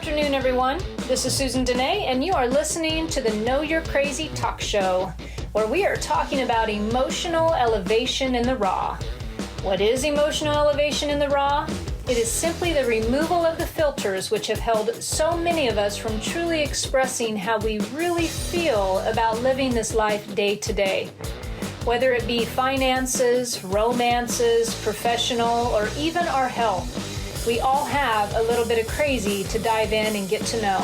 afternoon, everyone. This is Susan Denee, and you are listening to the Know You're Crazy talk show, where we are talking about emotional elevation in the raw. What is emotional elevation in the raw? It is simply the removal of the filters which have held so many of us from truly expressing how we really feel about living this life day to day. Whether it be finances, romances, professional, or even our health, we all have a little bit of crazy to dive in and get to know.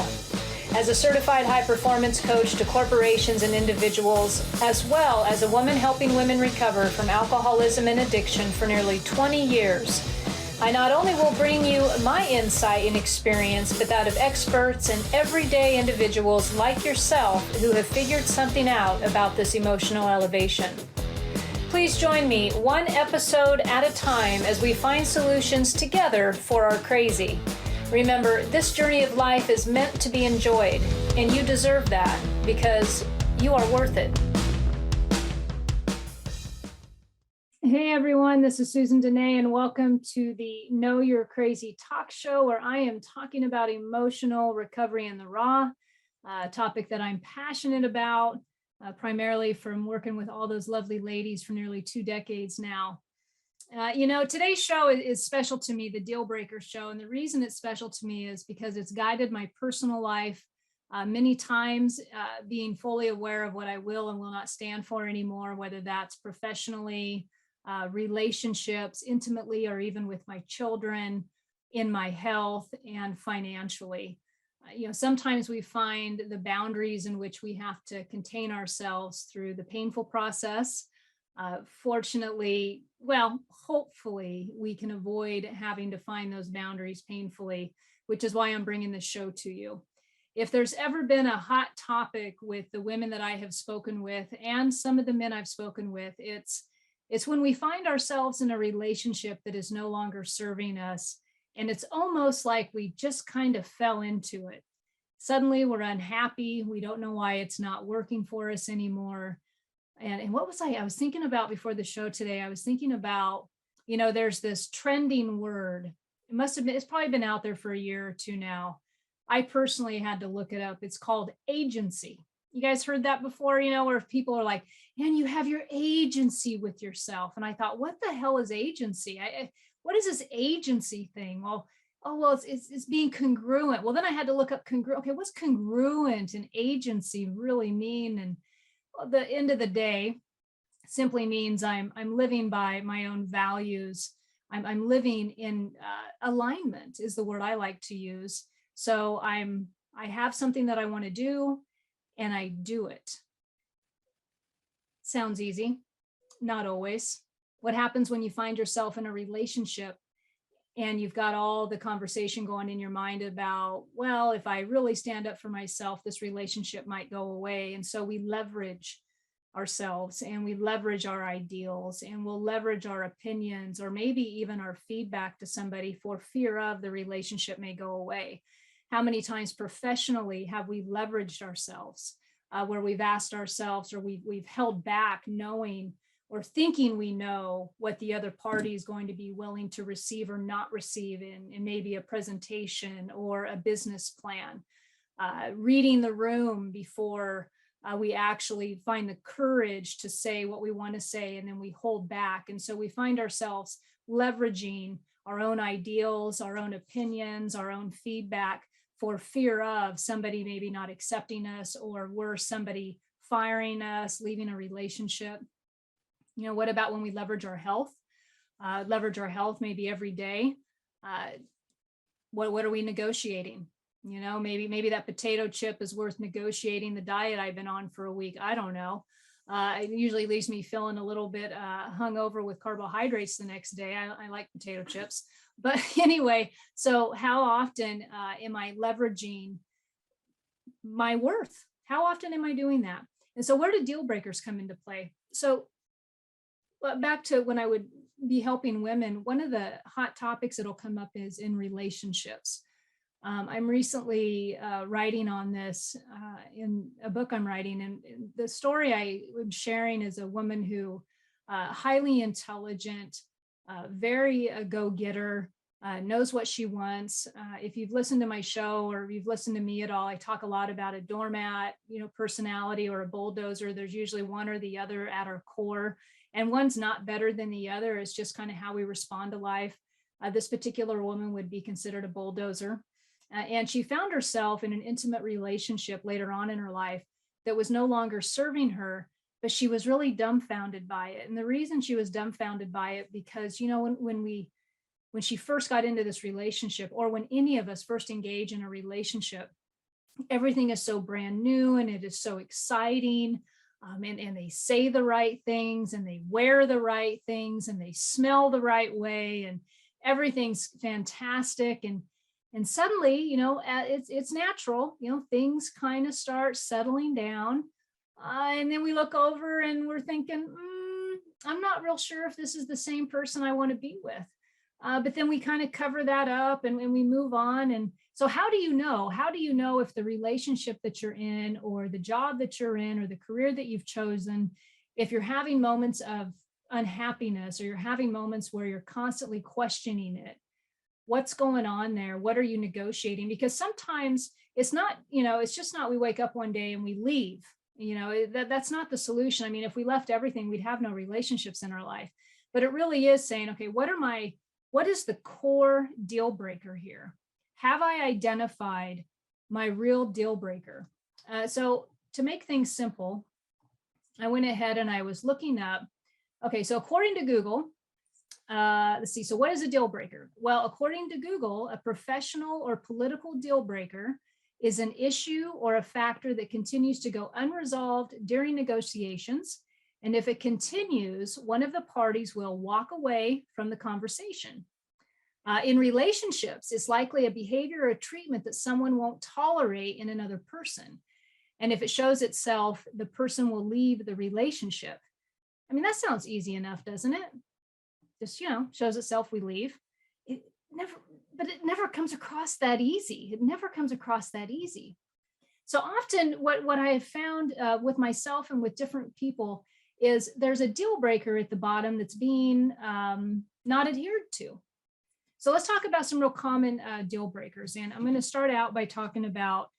As a certified high-performance coach to corporations and individuals, as well as a woman helping women recover from alcoholism and addiction for nearly 20 years, I not only will bring you my insight and experience, but that of experts and everyday individuals like yourself who have figured something out about this emotional elevation. Please join me one episode at a time as we find solutions together for our crazy. Remember, this journey of life is meant to be enjoyed, and you deserve that because you are worth it. Hey everyone, this is Susan Denee, and welcome to the Know You're Crazy talk show, where I am talking about emotional recovery in the raw, a topic that I'm passionate about. Primarily from working with all those lovely ladies for nearly 2 decades now. Today's show is special to me, the Dealbreakers show. And the reason it's special to me is because it's guided my personal life many times, being fully aware of what I will and will not stand for anymore, whether that's professionally, relationships, intimately, or even with my children, in my health and financially. Sometimes we find the boundaries in which we have to contain ourselves through the painful process. Hopefully, we can avoid having to find those boundaries painfully, which is why I'm bringing this show to you. If there's ever been a hot topic with the women that I have spoken with and some of the men I've spoken with, it's when we find ourselves in a relationship that is no longer serving us. And it's almost like we just kind of fell into it. Suddenly we're unhappy. We don't know why it's not working for us anymore. And what was I was thinking about before the show today? I was thinking about, there's this trending word. It's probably been out there for a year or two now. I personally had to look it up. It's called agency. You guys heard that before, where people are like, and you have your agency with yourself. And I thought, what the hell is agency? What is this agency thing? It's being congruent. Well, then I had to look up congruent. Okay, what's congruent and agency really mean? And the end of the day simply means I'm living by my own values. I'm living in alignment is the word I like to use. So I have something that I want to do, and I do it. Sounds easy, not always. What happens when you find yourself in a relationship and you've got all the conversation going in your mind about, well, if I really stand up for myself, this relationship might go away. And so we leverage ourselves and we leverage our ideals and we'll leverage our opinions or maybe even our feedback to somebody for fear of the relationship may go away. How many times professionally have we leveraged ourselves where we've asked ourselves or we've held back knowing or thinking we know what the other party is going to be willing to receive or not receive in maybe a presentation or a business plan, reading the room before we actually find the courage to say what we want to say, and then we hold back. And so we find ourselves leveraging our own ideals, our own opinions, our own feedback for fear of somebody maybe not accepting us, or worse, somebody firing us, leaving a relationship. What about when we leverage our health? Maybe every day. What are we negotiating? Maybe that potato chip is worth negotiating the diet I've been on for a week. I don't know. It usually leaves me feeling a little bit hungover with carbohydrates the next day. I like potato chips. But anyway, so how often am I leveraging my worth? How often am I doing that? And so where do deal breakers come into play? So back to when I would be helping women, one of the hot topics that'll come up is in relationships. I'm recently writing on this in a book I'm writing, and the story I'm sharing is a woman who highly intelligent, very go-getter, knows what she wants. If you've listened to my show or you've listened to me at all, I talk a lot about a doormat, personality, or a bulldozer. There's usually one or the other at our core, and one's not better than the other. It's just kind of how we respond to life. This particular woman would be considered a bulldozer. And she found herself in an intimate relationship later on in her life that was no longer serving her, but she was really dumbfounded by it. And the reason she was dumbfounded by it, because, when she first got into this relationship, or when any of us first engage in a relationship, everything is so brand new and it is so exciting. And they say the right things and they wear the right things and they smell the right way and everything's fantastic. And suddenly, it's natural, things kind of start settling down. And then we look over and we're thinking, I'm not real sure if this is the same person I want to be with. But then we kind of cover that up and we move on. And so how do you know? How do you know if the relationship that you're in, or the job that you're in, or the career that you've chosen, if you're having moments of unhappiness, or you're having moments where you're constantly questioning it? What's going on there? What are you negotiating? Because sometimes it's not, it's just not we wake up one day and we leave. That's not the solution. I mean, if we left everything, we'd have no relationships in our life. But it really is saying, okay, what is the core deal breaker here? Have I identified my real deal breaker? So to make things simple, I went ahead and I was looking up. Okay, so according to Google, let's see. So what is a deal breaker? Well, according to Google, a professional or political deal breaker is an issue or a factor that continues to go unresolved during negotiations. And if it continues, one of the parties will walk away from the conversation. In relationships, it's likely a behavior or a treatment that someone won't tolerate in another person. And if it shows itself, the person will leave the relationship. I mean, that sounds easy enough, doesn't it? Just, shows itself, we leave. It never comes across that easy. It never comes across that easy. So often what I have found with myself and with different people is there's a deal breaker at the bottom that's being not adhered to. So let's talk about some real common deal breakers. And I'm going to start out by talking about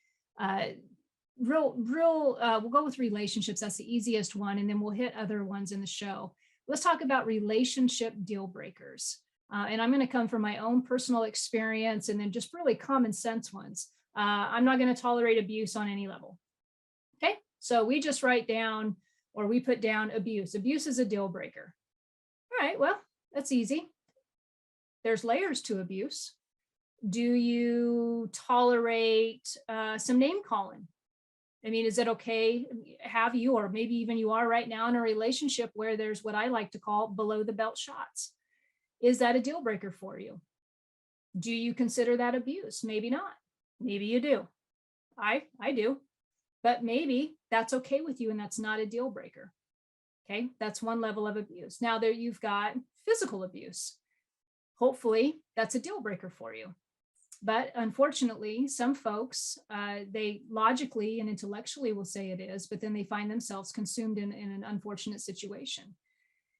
we'll go with relationships. That's the easiest one. And then we'll hit other ones in the show. Let's talk about relationship deal breakers. And I'm going to come from my own personal experience and then just really common sense ones. I'm not going to tolerate abuse on any level. Okay, so we just write down, or we put down abuse. Abuse is a deal breaker. All right, well, that's easy. There's layers to abuse. Do you tolerate some name calling? I mean, is it okay? Have you, or maybe even you are right now in a relationship where there's what I like to call below the belt shots? Is that a deal breaker for you? Do you consider that abuse? Maybe not. Maybe you do. I do. But maybe that's okay with you and that's not a deal breaker. Okay, that's one level of abuse. Now there you've got physical abuse. Hopefully that's a deal breaker for you. But unfortunately, some folks, they logically and intellectually will say it is, but then they find themselves consumed in an unfortunate situation.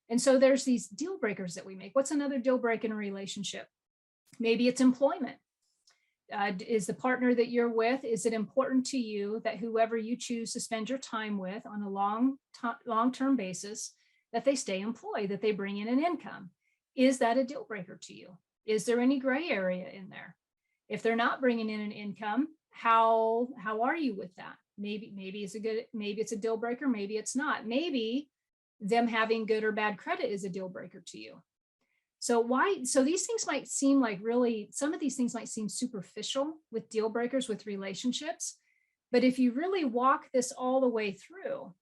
And so there's these deal breakers that we make. What's another deal break in a relationship? Maybe it's employment. Is the partner that you're with, is it important to you that whoever you choose to spend your time with on a long-term basis, that they stay employed, that they bring in an income? Is that a deal breaker to you? Is there any gray area in there? If they're not bringing in an income, how are you with that? Maybe it's a deal breaker, maybe it's not. Maybe them having good or bad credit is a deal breaker to you. So these things might seem like some of these things might seem superficial with deal breakers with relationships, but if you really walk this all the way through,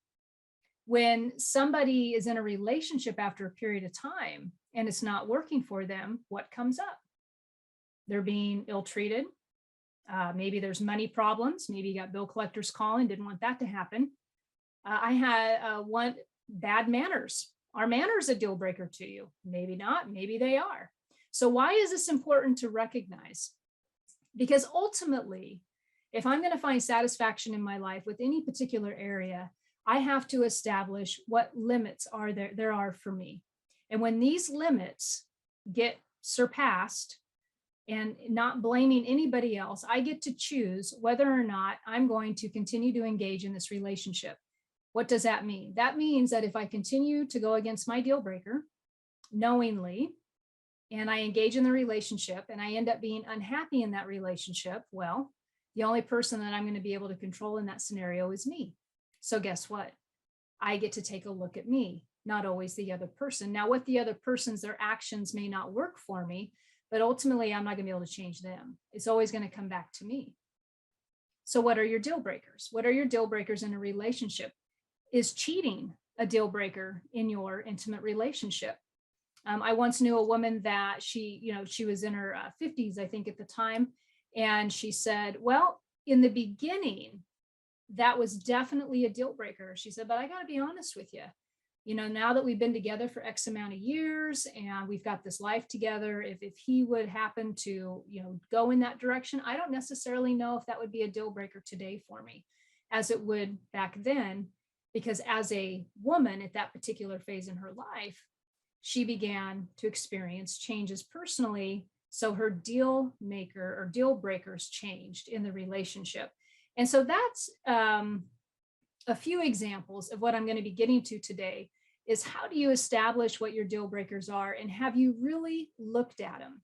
when somebody is in a relationship after a period of time and it's not working for them, what comes up? They're being ill-treated. Maybe there's money problems. Maybe you got bill collectors calling, didn't want that to happen. I had one, bad manners. Are manners a deal breaker to you? Maybe not, maybe they are. So why is this important to recognize? Because ultimately, if I'm going to find satisfaction in my life with any particular area, I have to establish what limits are there are for me. And when these limits get surpassed, and not blaming anybody else. I get to choose whether or not I'm going to continue to engage in this relationship. What does that mean? That means that if I continue to go against my deal breaker knowingly, and I engage in the relationship and I end up being unhappy in that relationship, well, the only person that I'm going to be able to control in that scenario is me. So guess what? I get to take a look at me, not always the other person. Now, what the other person's, their actions may not work for me, but ultimately I'm not going to be able to change them. It's always going to come back to me. So what are your deal breakers? What are your deal breakers in a relationship? Is cheating a deal breaker in your intimate relationship? I once knew a woman that she was in her 50s, I think at the time. And she said, well, in the beginning, that was definitely a deal breaker. She said, but I got to be honest with you. Now that we've been together for X amount of years and we've got this life together, if he would happen to, go in that direction, I don't necessarily know if that would be a deal breaker today for me as it would back then, because as a woman at that particular phase in her life, she began to experience changes personally. So her deal maker or deal breakers changed in the relationship. And so that's a few examples of what I'm going to be getting to today is how do you establish what your deal breakers are, and have you really looked at them?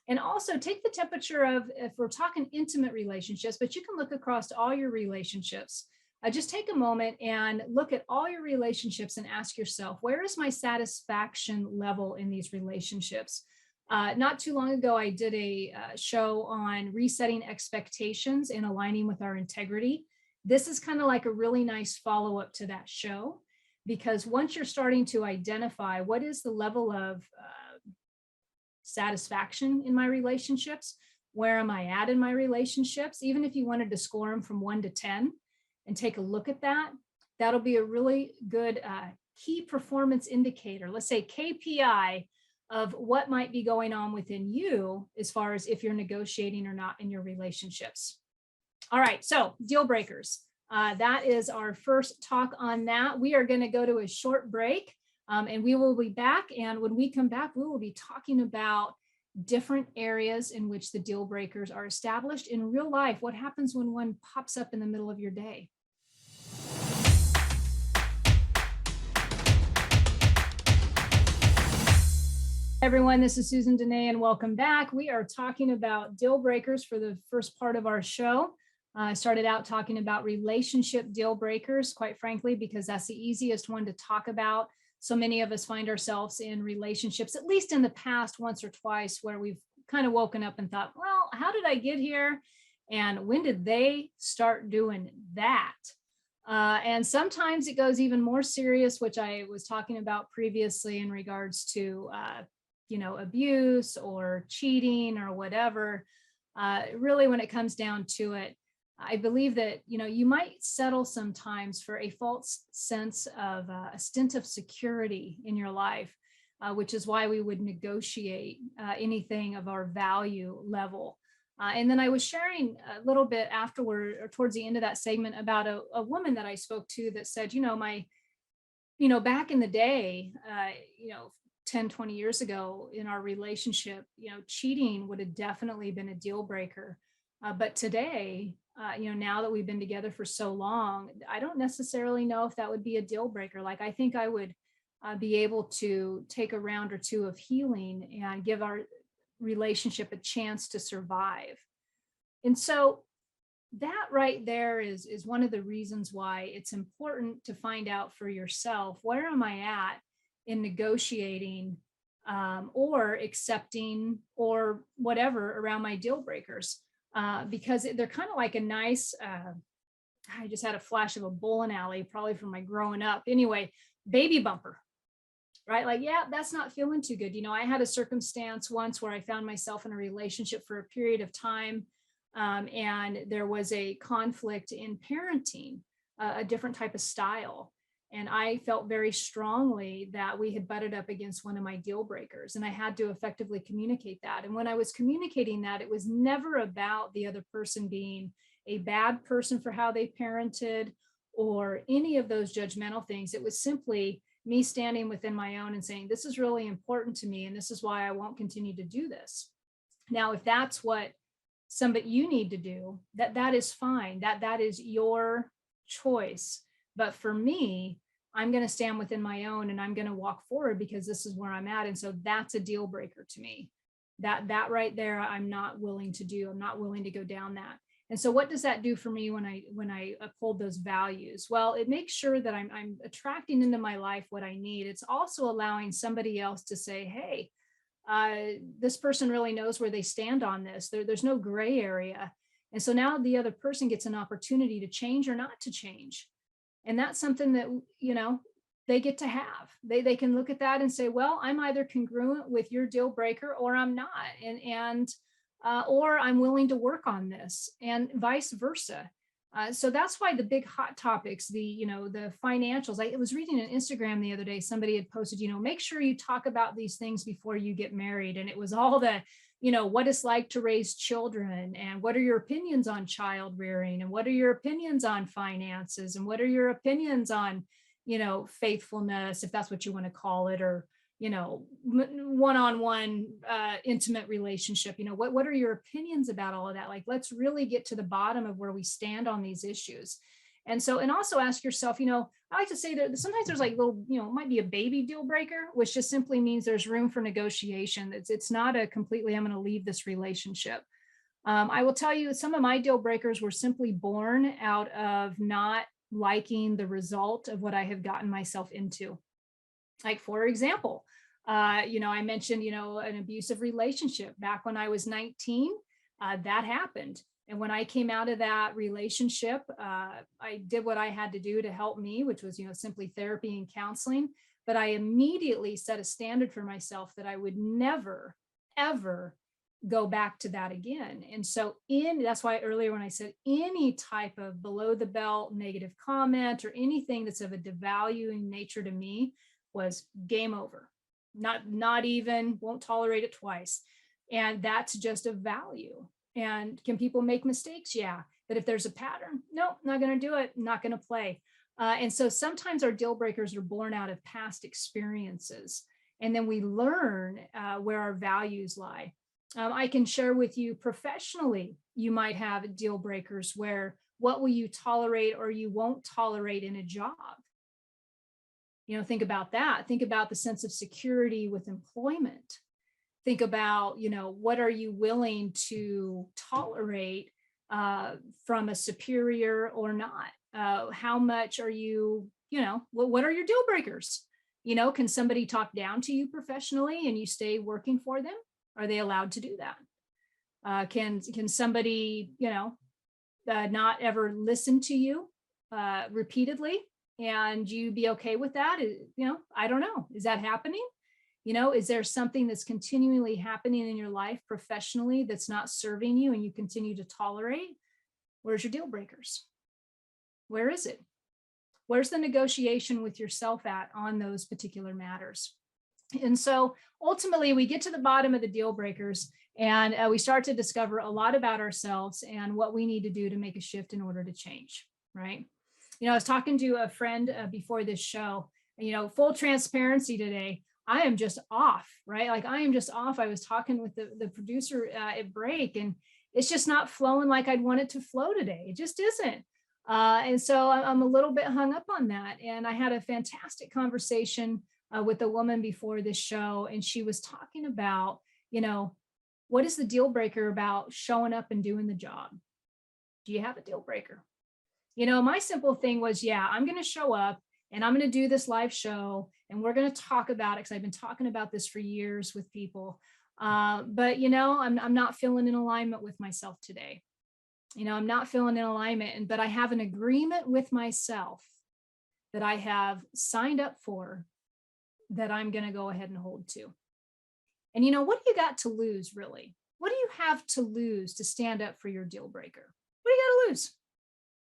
And also take the temperature of, if we're talking intimate relationships, but you can look across all your relationships. Just take a moment and look at all your relationships and ask yourself, where is my satisfaction level in these relationships? Not too long ago, I did a show on resetting expectations and aligning with our integrity. This is kind of like a really nice follow-up to that show, because once you're starting to identify what is the level of satisfaction in my relationships, where am I at in my relationships, even if you wanted to score them from 1 to 10, and take a look at that, that'll be a really good key performance indicator, let's say KPI, of what might be going on within you as far as if you're negotiating or not in your relationships. All right, so deal breakers. That is our first talk on that. We are going to go to a short break and we will be back. And when we come back, we will be talking about different areas in which the deal breakers are established in real life. What happens when one pops up in the middle of your day? Everyone, this is Susan Denee and welcome back. We are talking about deal breakers for the first part of our show. I started out talking about relationship deal breakers, quite frankly, because that's the easiest one to talk about. So many of us find ourselves in relationships, at least in the past, once or twice, where we've kind of woken up and thought, well, how did I get here? And when did they start doing that? And sometimes it goes even more serious, which I was talking about previously in regards to abuse or cheating or whatever. Really, when it comes down to it, I believe that, you might settle sometimes for a false sense of a stint of security in your life, which is why we would negotiate anything of our value level. And then I was sharing a little bit afterward or towards the end of that segment about a woman that I spoke to that said, back in the day, 10, 20 years ago in our relationship, cheating would have definitely been a deal breaker. But today, now that we've been together for so long, I don't necessarily know if that would be a deal breaker. Like, I think I would be able to take a round or two of healing and give our relationship a chance to survive. And so that right there is one of the reasons why it's important to find out for yourself, where am I at in negotiating or accepting or whatever around my deal breakers, because they're kind of like a nice, I just had a flash of a bowling alley, probably from my growing up. Anyway, baby bumper, right? Like, yeah, that's not feeling too good. I had a circumstance once where I found myself in a relationship for a period of time, and there was a conflict in parenting, a different type of style. And I felt very strongly that we had butted up against one of my deal breakers, and I had to effectively communicate that. And when I was communicating that, it was never about the other person being a bad person for how they parented or any of those judgmental things. It was simply me standing within my own and saying, this is really important to me, and this is why I won't continue to do this. Now, if that's what somebody you need to do, that is fine. That is your choice. But for me, I'm going to stand within my own and I'm going to walk forward because this is where I'm at. And so that's a deal breaker to me. That right there, I'm not willing to do. I'm not willing to go down that. And so what does that do for me when I uphold those values? Well, it makes sure that I'm attracting into my life what I need. It's also allowing somebody else to say, hey, this person really knows where they stand on this. There's no gray area. And so now the other person gets an opportunity to change or not to change. And that's something that, they get to have. They can look at that and say, well, I'm either congruent with your deal breaker or I'm not. And or I'm willing to work on this, and vice versa. So that's why the big hot topics, the financials. I was reading on Instagram the other day, somebody had posted, make sure you talk about these things before you get married. And it was all the, what it's like to raise children, and what are your opinions on child rearing, and what are your opinions on finances, and what are your opinions on, faithfulness, if that's what you want to call it, or one-on-one intimate relationship. What are your opinions about all of that? Like, let's really get to the bottom of where we stand on these issues. And also ask yourself, I like to say that sometimes there's like little, it might be a baby deal breaker, which just simply means there's room for negotiation. It's not a completely, I'm going to leave this relationship. I will tell you, some of my deal breakers were simply born out of not liking the result of what I have gotten myself into. Like, for example, I mentioned, an abusive relationship back when I was 19, that happened. And when I came out of that relationship, I did what I had to do to help me, which was, simply therapy and counseling. But I immediately set a standard for myself that I would never, ever go back to that again. And so that's why earlier when I said any type of below the belt negative comment or anything that's of a devaluing nature to me was game over. Not even, won't tolerate it twice. And that's just a value. And can people make mistakes? Yeah. But if there's a pattern, no, not going to do it, not going to play. And so sometimes our deal breakers are born out of past experiences. And then we learn where our values lie. I can share with you professionally, you might have deal breakers where what will you tolerate or you won't tolerate in a job? Think about that. Think about the sense of security with employment. Think about, what are you willing to tolerate from a superior or not? How much are you, what are your deal breakers? Can somebody talk down to you professionally and you stay working for them? Are they allowed to do that? Can somebody, not ever listen to you repeatedly and you be okay with that? I don't know. Is that happening? Is there something that's continually happening in your life professionally that's not serving you and you continue to tolerate? Where's your deal breakers? Where is it? Where's the negotiation with yourself at on those particular matters? And so ultimately we get to the bottom of the deal breakers and we start to discover a lot about ourselves and what we need to do to make a shift in order to change, right? I was talking to a friend before this show, and, full transparency today, I am just off, right? Like I am just off. I was talking with the producer at break, and it's just not flowing like I'd want it to flow today. It just isn't. And so I'm a little bit hung up on that. And I had a fantastic conversation with a woman before this show, and she was talking about, what is the deal breaker about showing up and doing the job? Do you have a deal breaker? My simple thing was, I'm going to show up and I'm going to do this live show and we're going to talk about it because I've been talking about this for years with people. But, I'm not feeling in alignment with myself today. I'm not feeling in alignment, but I have an agreement with myself that I have signed up for that I'm going to go ahead and hold to. And, what do you got to lose, really? What do you have to lose to stand up for your deal breaker? What do you got to lose?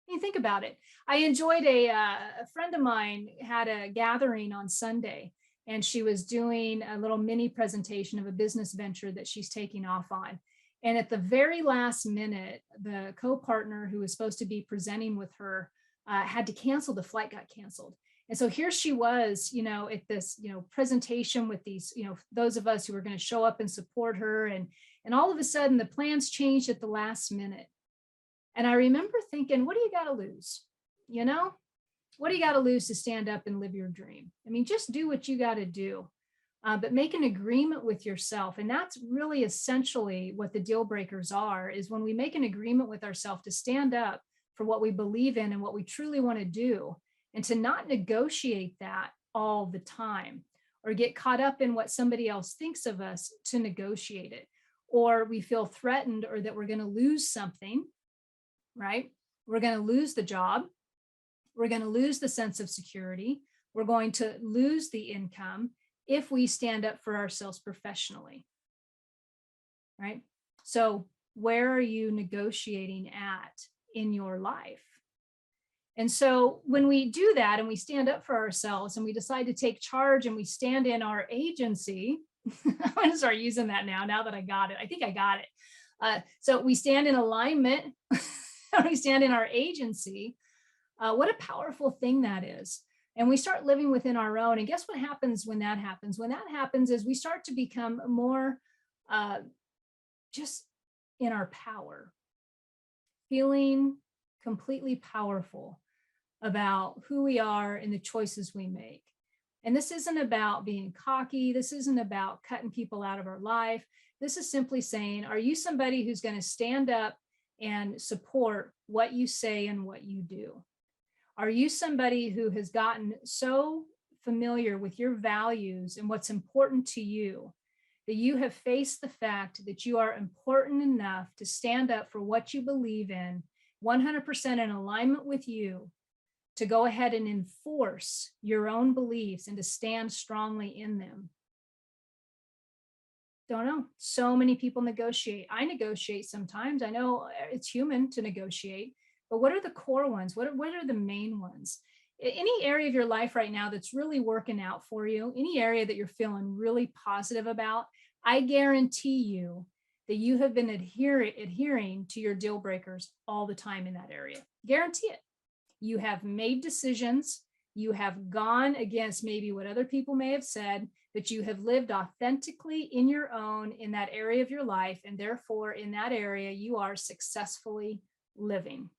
You think about it. I enjoyed a friend of mine had a gathering on Sunday, and she was doing a little mini presentation of a business venture that she's taking off on. And at the very last minute, the co-partner who was supposed to be presenting with her had to cancel. The flight got canceled. And so here she was, at this, presentation with these, those of us who were going to show up and support her. And And all of a sudden the plans changed at the last minute. And I remember thinking, what do you got to lose? You know, what do you got to lose to stand up and live your dream? I mean, just do what you got to do, but make an agreement with yourself. And that's really essentially what the deal breakers are, is when we make an agreement with ourselves to stand up for what we believe in and what we truly want to do, and to not negotiate that all the time or get caught up in what somebody else thinks of us to negotiate it, or we feel threatened or that we're going to lose something, right? We're going to lose the job. We're going to lose the sense of security. We're going to lose the income if we stand up for ourselves professionally, right? So where are you negotiating at in your life? And so when we do that and we stand up for ourselves and we decide to take charge and we stand in our agency, I'm going to start using that now that I got it. I think I got it. So we stand in alignment, we stand in our agency. What a powerful thing that is. And we start living within our own. And guess what happens when that happens? When that happens is we start to become more just in our power, feeling completely powerful about who we are and the choices we make. And this isn't about being cocky. This isn't about cutting people out of our life. This is simply saying, are you somebody who's going to stand up and support what you say and what you do? Are you somebody who has gotten so familiar with your values and what's important to you that you have faced the fact that you are important enough to stand up for what you believe in, 100% in alignment with you, to go ahead and enforce your own beliefs and to stand strongly in them? Don't know. So many people negotiate. I negotiate sometimes. I know it's human to negotiate, but what are the core ones? What are the main ones? Any area of your life right now that's really working out for you, any area that you're feeling really positive about, I guarantee you that you have been adhering to your deal breakers all the time in that area. Guarantee it. You have made decisions. You have gone against maybe what other people may have said, but you have lived authentically in your own in that area of your life. And therefore, in that area, you are successfully living.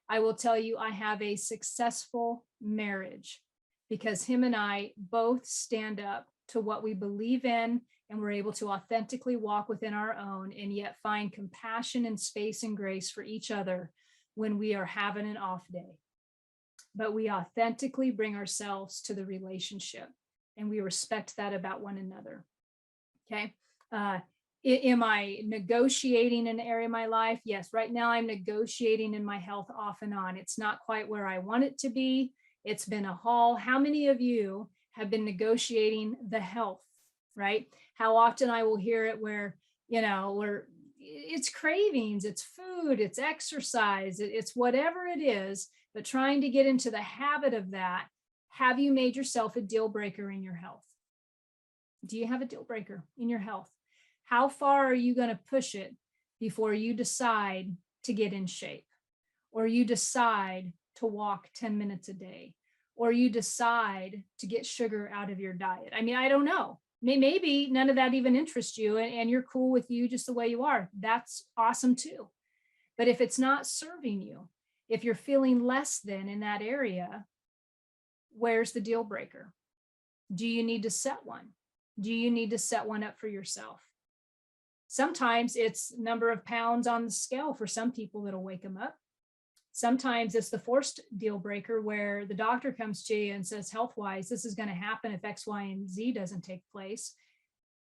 I will tell you, I have a successful marriage because him and I both stand up to what we believe in, and we're able to authentically walk within our own and yet find compassion and space and grace for each other when we are having an off day. But we authentically bring ourselves to the relationship and we respect that about one another. Okay. Am I negotiating in an area of my life? Yes. Right now I'm negotiating in my health off and on. It's not quite where I want it to be. It's been a haul. How many of you have been negotiating the health, right? How often I will hear it where it's cravings, it's food, it's exercise, it's whatever it is, but trying to get into the habit of that. Have you made yourself a deal breaker in your health? Do you have a deal breaker in your health? How far are you going to push it before you decide to get in shape, or you decide to walk 10 minutes a day, or you decide to get sugar out of your diet? I mean, I don't know. Maybe none of that even interests you and you're cool with you just the way you are. That's awesome too. But if it's not serving you, if you're feeling less than in that area, where's the deal breaker? Do you need to set one? Do you need to set one up for yourself? Sometimes it's number of pounds on the scale for some people that'll wake them up. Sometimes it's the forced deal breaker where the doctor comes to you and says, health-wise, this is going to happen if X, Y, and Z doesn't take place.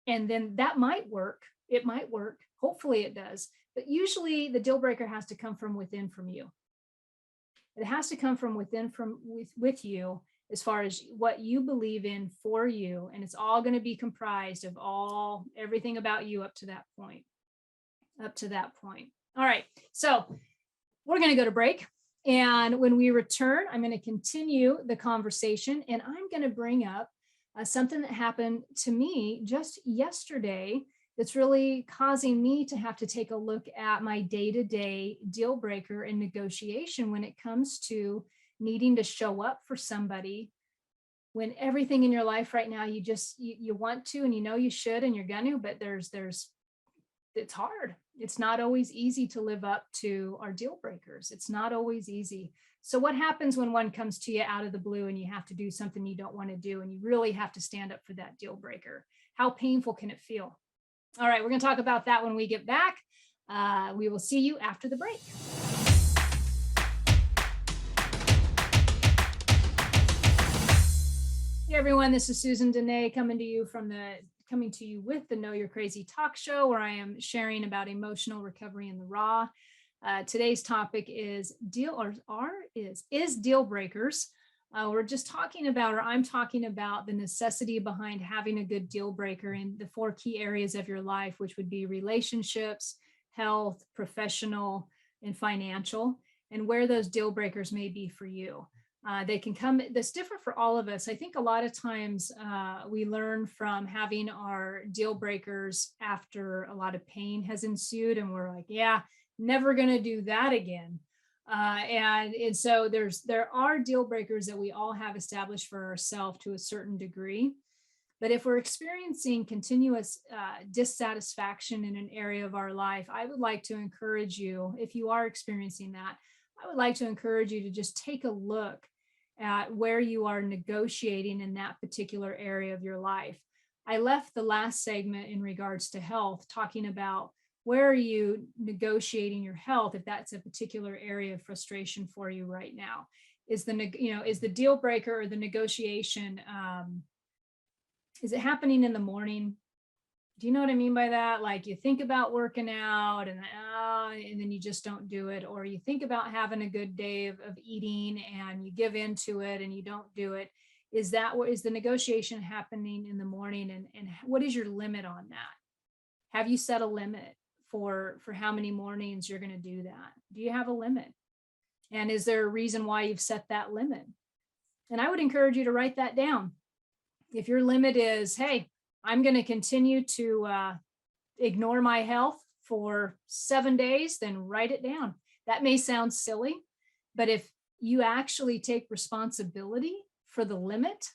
And then that might work. It might work. Hopefully it does. But usually the deal breaker has to come from within from you. It has to come from within with you as far as what you believe in for you. And it's all going to be comprised of everything about you up to that point. All right. So we're going to go to break. And when we return, I'm going to continue the conversation and I'm going to bring up something that happened to me just yesterday that's really causing me to have to take a look at my day-to-day deal breaker and negotiation when it comes to needing to show up for somebody when everything in your life right now, you want to, and you know you should, and you're going to, but there's it's hard. It's not always easy to live up to our deal breakers. It's not always easy. So what happens when one comes to you out of the blue and you have to do something you don't want to do and you really have to stand up for that deal breaker? How painful can it feel? All right, we're going to talk about that when we get back. We will see you after the break. Hey everyone, this is Susan Denee coming to you with the Know You're Crazy talk show, where I am sharing about emotional recovery in the raw. Today's topic is deal breakers. We're just talking about, or I'm talking about, the necessity behind having a good deal breaker in the 4 key areas of your life, which would be relationships, health, professional, and financial, and where those deal breakers may be for you. They can come, that's different for all of us. I think a lot of times we learn from having our deal breakers after a lot of pain has ensued, and we're like, yeah, never going to do that again. And so there are deal breakers that we all have established for ourselves to a certain degree. But if we're experiencing continuous dissatisfaction in an area of our life, I would like to encourage you, if you are experiencing that, I would like to encourage you to just take a look at where you are negotiating in that particular area of your life. I left the last segment in regards to health, talking about where are you negotiating your health, if that's a particular area of frustration for you right now. Is the deal breaker or the negotiation, is it happening in the morning? Do you know what I mean by that? Like, you think about working out and then you just don't do it, or you think about having a good day of eating and you give into it and you don't do it. Is the negotiation happening in the morning? And what is your limit on that? Have you set a limit for how many mornings you're going to do that? Do you have a limit? And is there a reason why you've set that limit? And I would encourage you to write that down. If your limit is, hey, I'm going to continue to ignore my health for 7 days, then write it down. That may sound silly, but if you actually take responsibility for the limit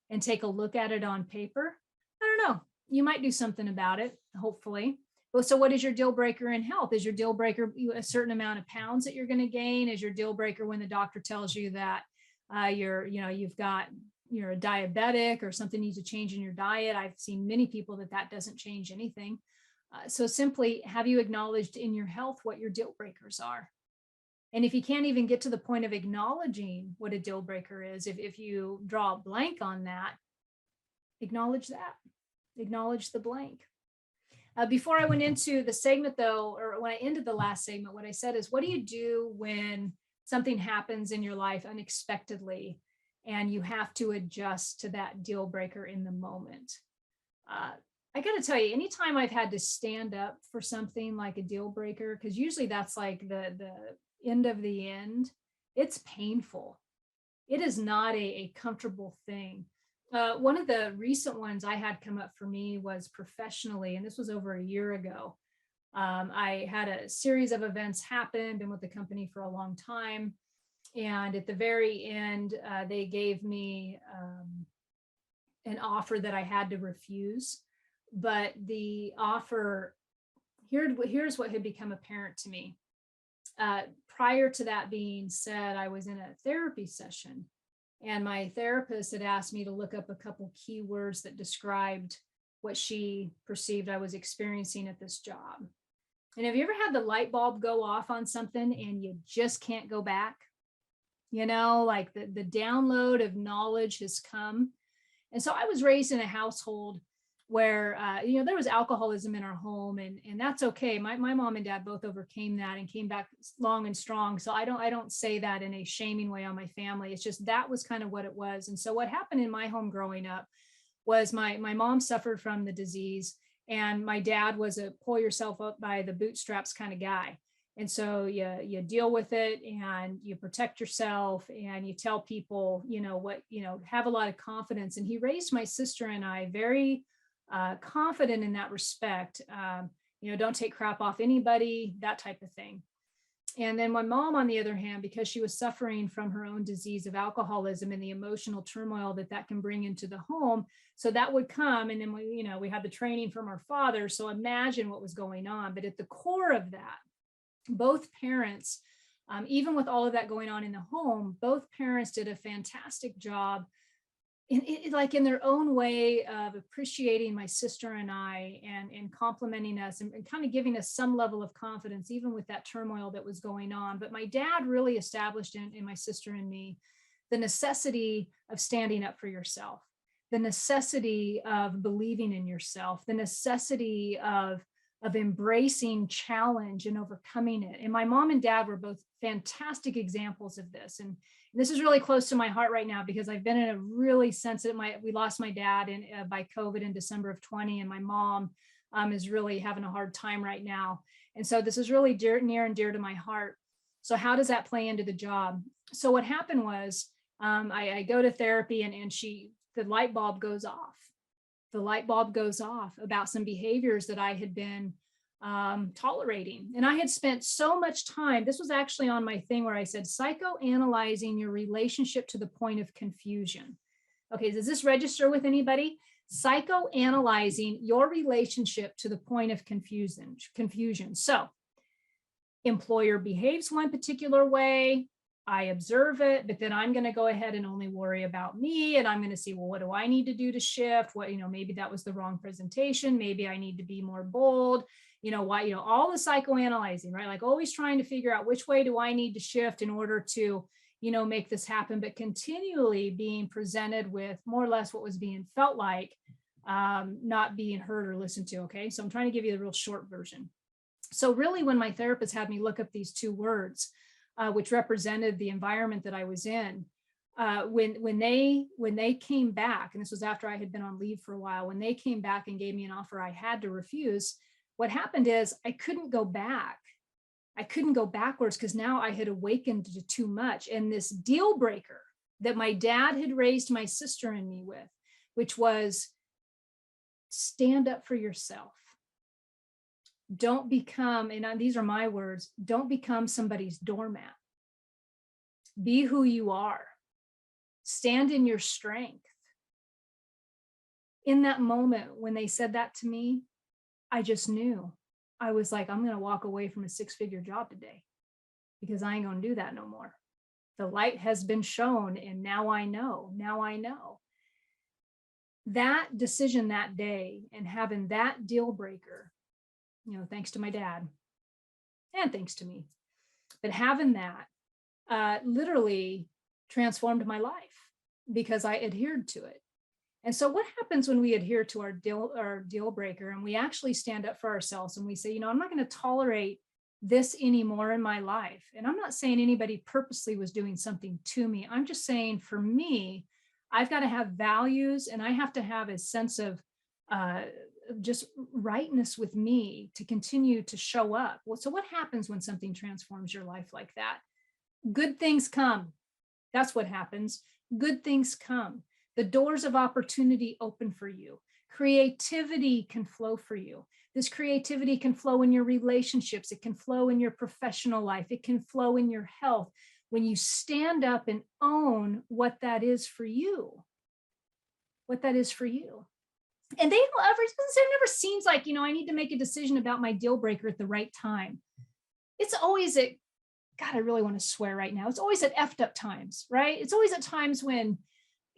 and take a look at it on paper, I don't know, you might do something about it, hopefully. Well, so what is your deal breaker in health? Is your deal breaker a certain amount of pounds that you're going to gain? Is your deal breaker when the doctor tells you that you're a diabetic or something needs to change in your diet? I've seen many people that doesn't change anything. So simply, have you acknowledged in your health what your deal breakers are? And if you can't even get to the point of acknowledging what a deal breaker is, if you draw a blank on that, acknowledge that. Acknowledge the blank. Before I went into the segment, though, or when I ended the last segment, what I said is, what do you do when something happens in your life unexpectedly and you have to adjust to that deal breaker in the moment? I got to tell you, anytime I've had to stand up for something like a deal breaker, because usually that's like the end of the end, it's painful. It is not a comfortable thing. One of the recent ones I had come up for me was professionally, and this was over a year ago. I had a series of events happen, been with the company for a long time. And at the very end, they gave me an offer that I had to refuse. But the offer, here's what had become apparent to me. Prior to that being said, I was in a therapy session, and my therapist had asked me to look up a couple keywords that described what she perceived I was experiencing at this job. And have you ever had the light bulb go off on something and you just can't go back? Like the download of knowledge has come. And so I was raised in a household where, there was alcoholism in our home, and that's okay. My mom and dad both overcame that and came back long and strong. So I don't say that in a shaming way on my family. It's just, that was kind of what it was. And so what happened in my home growing up was my mom suffered from the disease, and my dad was a pull yourself up by the bootstraps kind of guy. And so you deal with it and you protect yourself and you tell people, have a lot of confidence. And he raised my sister and I very confident in that respect. Don't take crap off anybody, that type of thing. And then my mom, on the other hand, because she was suffering from her own disease of alcoholism and the emotional turmoil that can bring into the home. So that would come. And then we had the training from our father. So imagine what was going on. But at the core of that, both parents, even with all of that going on in the home, both parents did a fantastic job in their own way of appreciating my sister and I, and complimenting us, and kind of giving us some level of confidence, even with that turmoil that was going on. But my dad really established in my sister and me the necessity of standing up for yourself, the necessity of believing in yourself, the necessity of embracing challenge and overcoming it. And my mom and dad were both fantastic examples of this. And this is really close to my heart right now, because I've been in a really sensitive, we lost my dad by COVID in December of 20, and my mom is really having a hard time right now. And so this is really near and dear to my heart. So how does that play into the job? So what happened was I go to therapy, and the light bulb goes off. The light bulb goes off about some behaviors that I had been tolerating. And I had spent so much time, this was actually on my thing where I said, psychoanalyzing your relationship to the point of confusion. Okay, does this register with anybody? Psychoanalyzing your relationship to the point of confusion. So employer behaves one particular way, I observe it, but then I'm going to go ahead and only worry about me. And I'm going to see, well, what do I need to do to shift? Maybe that was the wrong presentation. Maybe I need to be more bold. Why, all the psychoanalyzing, right? Like always trying to figure out which way do I need to shift in order to, make this happen, but continually being presented with more or less what was being felt like, not being heard or listened to. Okay. So I'm trying to give you the real short version. So really, when my therapist had me look up these two words, which represented the environment that I was in, when they came back, and this was after I had been on leave for a while, when they came back and gave me an offer I had to refuse, what happened is I couldn't go back. I couldn't go backwards, because now I had awakened to too much. And this deal breaker that my dad had raised my sister and me with, which was stand up for yourself. Don't become, and these are my words, don't become somebody's doormat. Be who you are. Stand in your strength. In that moment, when they said that to me, I just knew. I was like, I'm going to walk away from a 6-figure job today, because I ain't going to do that no more. The light has been shown, and now I know. Now I know. That decision that day, and having that deal breaker, thanks to my dad and thanks to me, but having that literally transformed my life, because I adhered to it. And so what happens when we adhere to our deal breaker, and we actually stand up for ourselves, and we say, I'm not going to tolerate this anymore in my life. And I'm not saying anybody purposely was doing something to me. I'm just saying, for me, I've got to have values, and I have to have a sense of just rightness with me to continue to show up. Well, so what happens when something transforms your life like that? Good things come. That's what happens. Good things come. The doors of opportunity open for you. Creativity can flow for you. This creativity can flow in your relationships. It can flow in your professional life. It can flow in your health. When you stand up and own what that is for you, what that is for you. And it never seems like, I need to make a decision about my deal breaker at the right time. It's always God, I really want to swear right now. It's always at effed up times, right? It's always at times when,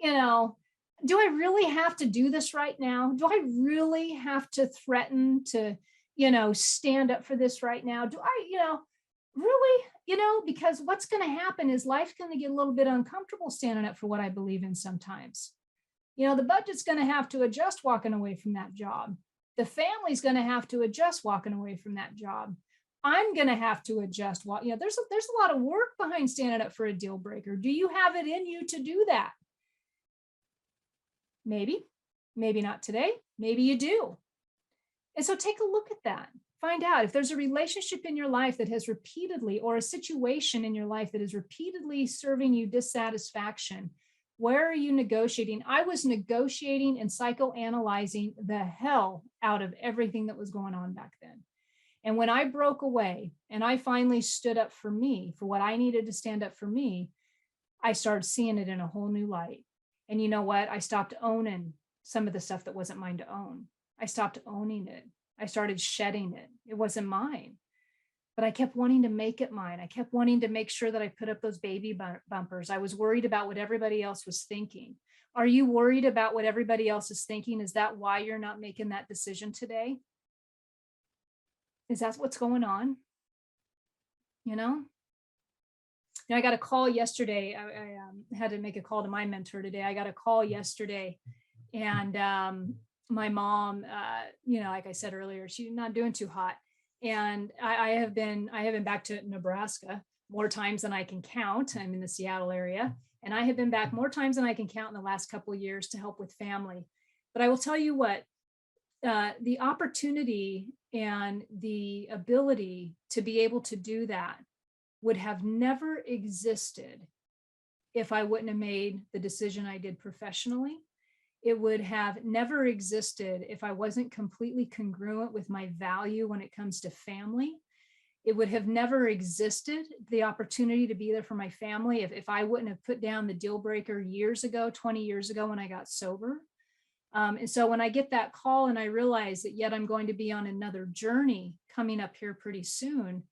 do I really have to do this right now? Do I really have to threaten to, stand up for this right now? Do I, really, because what's going to happen is life's going to get a little bit uncomfortable standing up for what I believe in sometimes. The budget's going to have to adjust walking away from that job. The family's going to have to adjust walking away from that job. I'm going to have to adjust. There's a lot of work behind standing up for a deal breaker. Do you have it in you to do that? Maybe not today. Maybe you do. And so take a look at that. Find out if there's a relationship in your life that has repeatedly, or a situation in your life that is repeatedly serving you dissatisfaction. Where are you negotiating? I was negotiating and psychoanalyzing the hell out of everything that was going on back then. And when I broke away and I finally stood up for me, for what I needed to stand up for me, I started seeing it in a whole new light. And you know what? I stopped owning some of the stuff that wasn't mine to own. I stopped owning it. I started shedding it. It wasn't mine. But I kept wanting to make it mine. I kept wanting to make sure that I put up those baby bumpers. I was worried about what everybody else was thinking. Are you worried about what everybody else is thinking? Is that why you're not making that decision today? Is that what's going on? You know? I got a call yesterday. I had to make a call to my mentor today. I got a call yesterday, and my mom, like I said earlier, she's not doing too hot. And I have been back to Nebraska more times than I can count. I'm in the Seattle area, and I have been back more times than I can count in the last couple of years to help with family. But I will tell you what, the opportunity and the ability to be able to do that would have never existed if I wouldn't have made the decision I did professionally. It would have never existed if I wasn't completely congruent with my value when it comes to family. It would have never existed, the opportunity to be there for my family, if I wouldn't have put down the deal breaker years ago, 20 years ago when I got sober. And so when I get that call and I realize that yet I'm going to be on another journey coming up here pretty soon,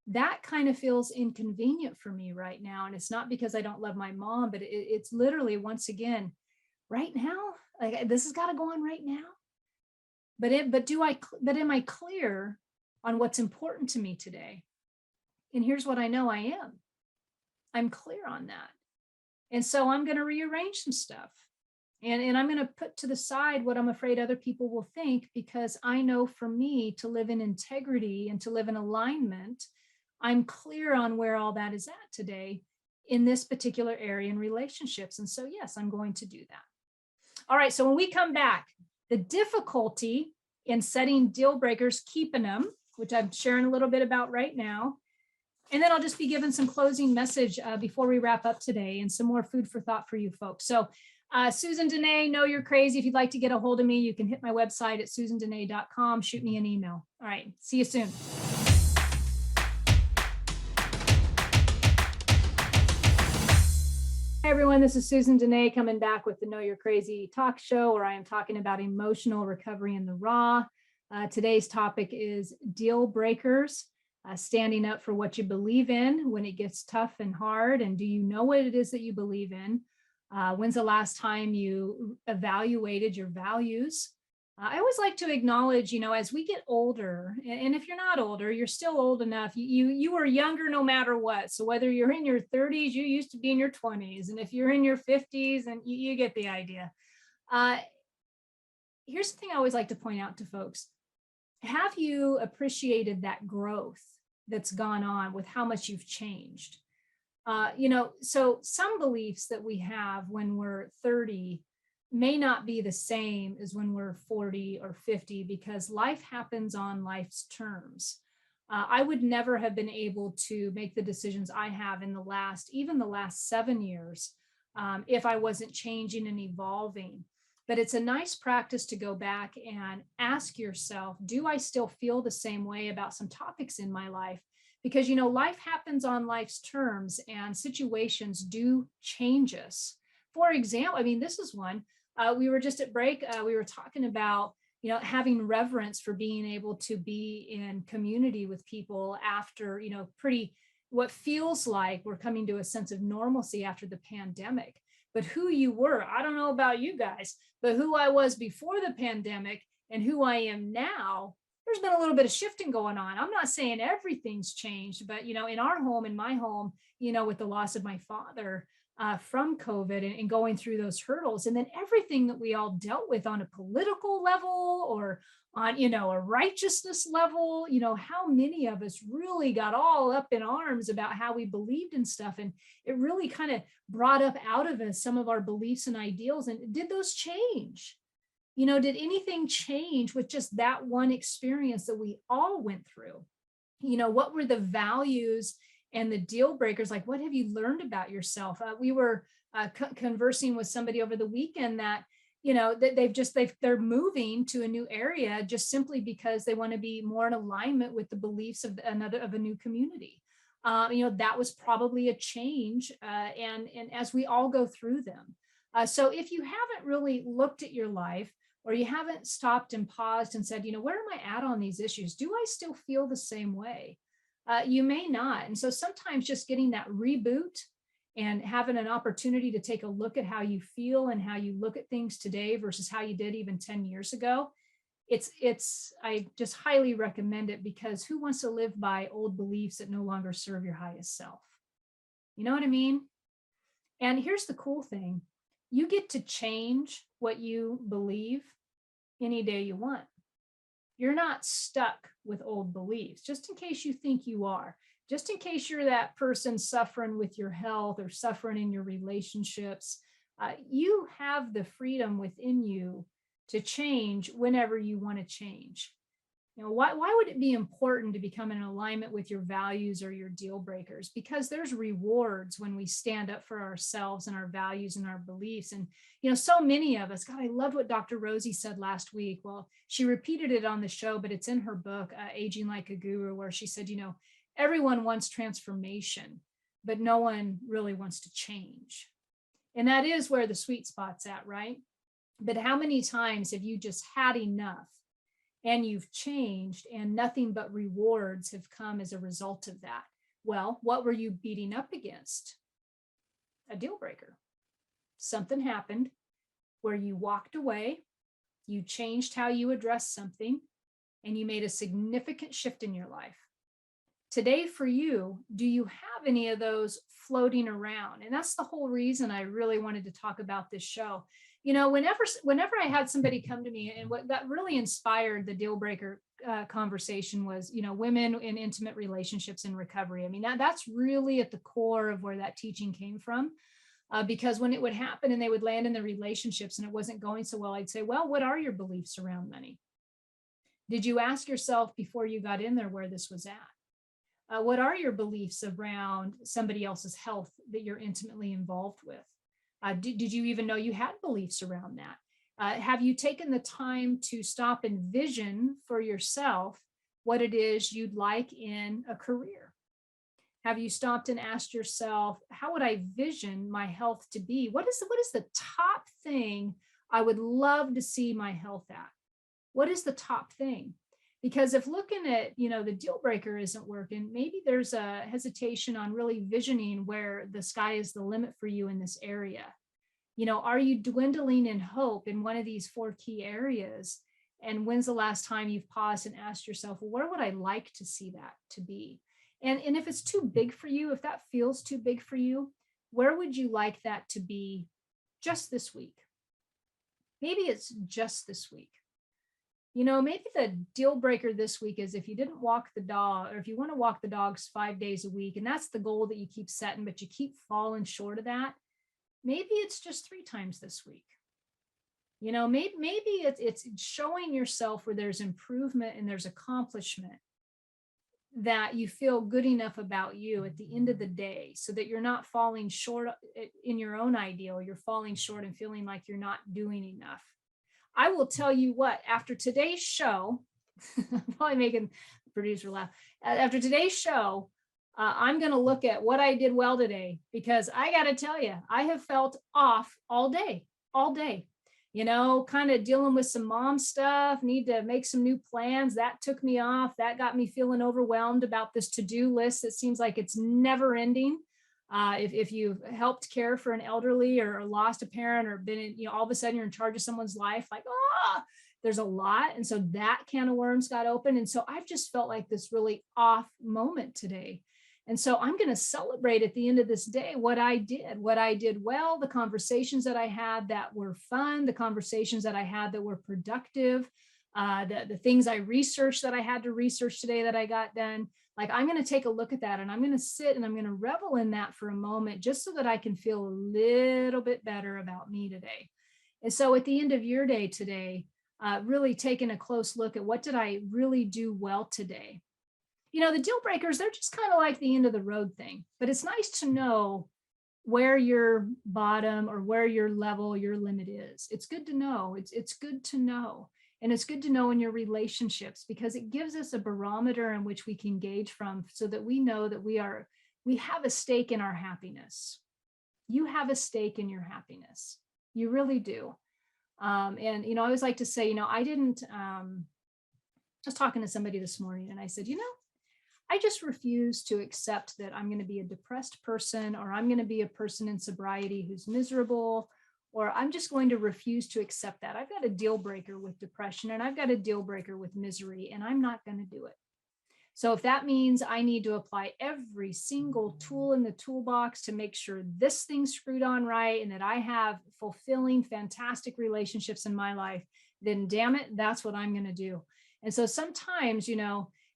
that kind of feels inconvenient for me right now. And it's not because I don't love my mom, but it's literally, once again, right now, like this has got to go on right now. But am I clear on what's important to me today? And here's what I know I am. I'm clear on that. And so I'm going to rearrange some stuff. And I'm going to put to the side what I'm afraid other people will think, because I know for me to live in integrity and to live in alignment, I'm clear on where all that is at today in this particular area in relationships. And so, yes, I'm going to do that. All right. So when we come back, the difficulty in setting deal breakers, keeping them, which I'm sharing a little bit about right now. And then I'll just be giving some closing message before we wrap up today, and some more food for thought for you folks. So Susan Denee, Know You're Crazy. If you'd like to get a hold of me, you can hit my website at susandenee.com. Shoot me an email. All right. See you soon. Hi, everyone. This is Susan Denee coming back with the Know You're Crazy talk show, where I am talking about emotional recovery in the raw. Today's topic is deal breakers, standing up for what you believe in when it gets tough and hard. And do you know what it is that you believe in? When's the last time you evaluated your values? I always like to acknowledge, as we get older, and if you're not older, you're still old enough. You were younger no matter what. So whether you're in your 30s, you used to be in your 20s. And if you're in your 50s, and you get the idea. Here's the thing I always like to point out to folks. Have you appreciated that growth that's gone on with how much you've changed? So some beliefs that we have when we're 30 may not be the same as when we're 40 or 50, because life happens on life's terms. I would never have been able to make the decisions I have in the last 7 years, if I wasn't changing and evolving. But it's a nice practice to go back and ask yourself, do I still feel the same way about some topics in my life? Because, life happens on life's terms, and situations do change us. For example, this is one, we were just at break, we were talking about, having reverence for being able to be in community with people after, what feels like we're coming to a sense of normalcy after the pandemic. But who you were, I don't know about you guys, but who I was before the pandemic and who I am now, there's been a little bit of shifting going on. I'm not saying everything's changed, but, in our home, in my home, with the loss of my father from COVID and going through those hurdles, and then everything that we all dealt with on a political level or on, a righteousness level, how many of us really got all up in arms about how we believed in stuff. And it really kind of brought up out of us some of our beliefs and ideals. And did those change? Did anything change with just that one experience that we all went through? What were the values and the deal breakers? Like, what have you learned about yourself? We were conversing with somebody over the weekend that, they're moving to a new area just simply because they want to be more in alignment with the beliefs of a new community. That was probably a change, and as we all go through them. So if you haven't really looked at your life, or you haven't stopped and paused and said, where am I at on these issues? Do I still feel the same way? You may not. And so sometimes just getting that reboot and having an opportunity to take a look at how you feel and how you look at things today versus how you did even 10 years ago, I just highly recommend it, because who wants to live by old beliefs that no longer serve your highest self? You know what I mean? And here's the cool thing. You get to change what you believe any day you want. You're not stuck with old beliefs, just in case you think you are. Just in case you're that person suffering with your health or suffering in your relationships, you have the freedom within you to change whenever you want to change. Why would it be important to become in alignment with your values or your deal breakers? Because there's rewards when we stand up for ourselves and our values and our beliefs. And, so many of us, God, I loved what Dr. Rosie said last week. Well, she repeated it on the show, but it's in her book, Aging Like a Guru, where she said, everyone wants transformation, but no one really wants to change. And that is where the sweet spot's at, right? But how many times have you just had enough and you've changed and nothing but rewards have come as a result of that? Well, what were you beating up against? A deal breaker. Something happened where you walked away, you changed how you addressed something, and you made a significant shift in your life. Today for you, do you have any of those floating around? And that's the whole reason I really wanted to talk about this show. Whenever I had somebody come to me, and what got really inspired the deal breaker conversation was, women in intimate relationships in recovery. I mean, that's really at the core of where that teaching came from. Because when it would happen and they would land in the relationships and it wasn't going so well, I'd say, well, what are your beliefs around money? Did you ask yourself before you got in there where this was at? What are your beliefs around somebody else's health that you're intimately involved with? Did you even know you had beliefs around that? Have you taken the time to stop and vision for yourself what it is you'd like in a career? Have you stopped and asked yourself, how would I vision my health to be? What is the top thing I would love to see my health at? What is the top thing? Because if looking at, the deal breaker isn't working, maybe there's a hesitation on really visioning where the sky is the limit for you in this area. Are you dwindling in hope in one of these 4 key areas? And when's the last time you've paused and asked yourself, well, where would I like to see that to be? And if it's too big for you, if that feels too big for you, where would you like that to be just this week? Maybe it's just this week. Maybe the deal breaker this week is if you didn't walk the dog, or if you want to walk the dogs 5 days a week, and that's the goal that you keep setting, but you keep falling short of that, maybe it's just 3 times this week. Maybe it's showing yourself where there's improvement and there's accomplishment, that you feel good enough about you at the end of the day, so that you're not falling short in your own ideal. You're falling short and feeling like you're not doing enough. I will tell you what, after today's show, I'm probably making the producer laugh. After today's show, I'm going to look at what I did well today, because I got to tell you, I have felt off all day, kind of dealing with some mom stuff, need to make some new plans. That took me off. That got me feeling overwhelmed about this to-do list. It seems like it's never ending. If you've helped care for an elderly or lost a parent or been in, all of a sudden you're in charge of someone's life, like, there's a lot. And so that can of worms got open. And so I've just felt like this really off moment today. And so I'm going to celebrate at the end of this day what I did well, the conversations that I had that were fun, the conversations that I had that were productive, the things I researched that I had to research today that I got done. Like, I'm going to take a look at that and I'm going to sit and I'm going to revel in that for a moment, just so that I can feel a little bit better about me today. And so at the end of your day today, really taking a close look at what did I really do well today? The deal breakers, they're just kind of like the end of the road thing, but it's nice to know where your bottom or where your level, your limit is. It's good to know. It's good to know. And it's good to know in your relationships, because it gives us a barometer in which we can gauge from, so that we know that we have a stake in our happiness. You have a stake in your happiness. You really do. And, I always like to say, I didn't, just talking to somebody this morning, and I said, I just refuse to accept that I'm going to be a depressed person, or I'm going to be a person in sobriety who's miserable, or I'm just going to refuse to accept that. I've got a deal breaker with depression, and I've got a deal breaker with misery, and I'm not going to do it. So if that means I need to apply every single tool in the toolbox to make sure this thing's screwed on right and that I have fulfilling, fantastic relationships in my life, then damn it, that's what I'm going to do. And so sometimes,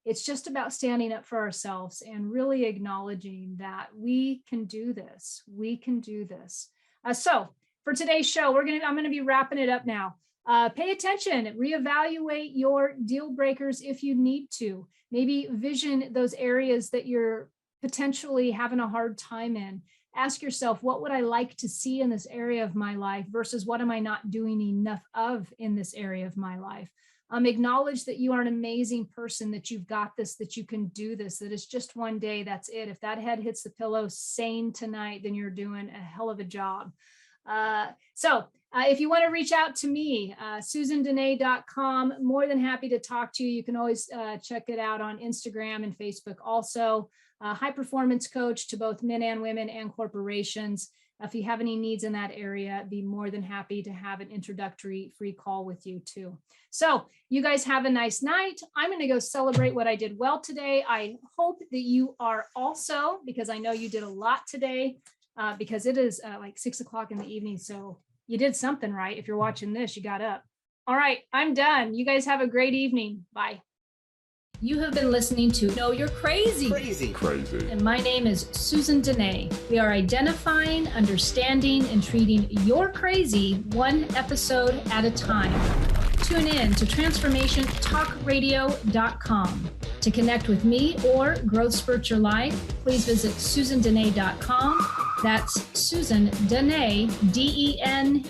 it's just about standing up for ourselves and really acknowledging that we can do this. We can do this. So for today's show, I'm going to be wrapping it up now. Pay attention, reevaluate your deal breakers if you need to. Maybe vision those areas that you're potentially having a hard time in. Ask yourself, what would I like to see in this area of my life versus what am I not doing enough of in this area of my life? Acknowledge that you are an amazing person, that you've got this, that you can do this, that it's just one day, that's it. If that head hits the pillow sane tonight, then you're doing a hell of a job. If you want to reach out to me, SusanDenee.com, more than happy to talk to you. You can always check it out on Instagram and Facebook also. High performance coach to both men and women and corporations. If you have any needs in that area, I'd be more than happy to have an introductory free call with you too. So you guys have a nice night. I'm going to go celebrate what I did well today. I hope that you are also, because I know you did a lot today, because it is like 6 o'clock in the evening. So you did something right. If you're watching this, you got up. All right, I'm done. You guys have a great evening. Bye. You have been listening to Know You're Crazy. Crazy. And my name is Susan Denee. We are identifying, understanding, and treating your crazy one episode at a time. Tune in to transformationtalkradio.com. To connect with me or Growth Spurt Your Life, please visit SusanDenee.com. That's Susan Denee, DENEE.com.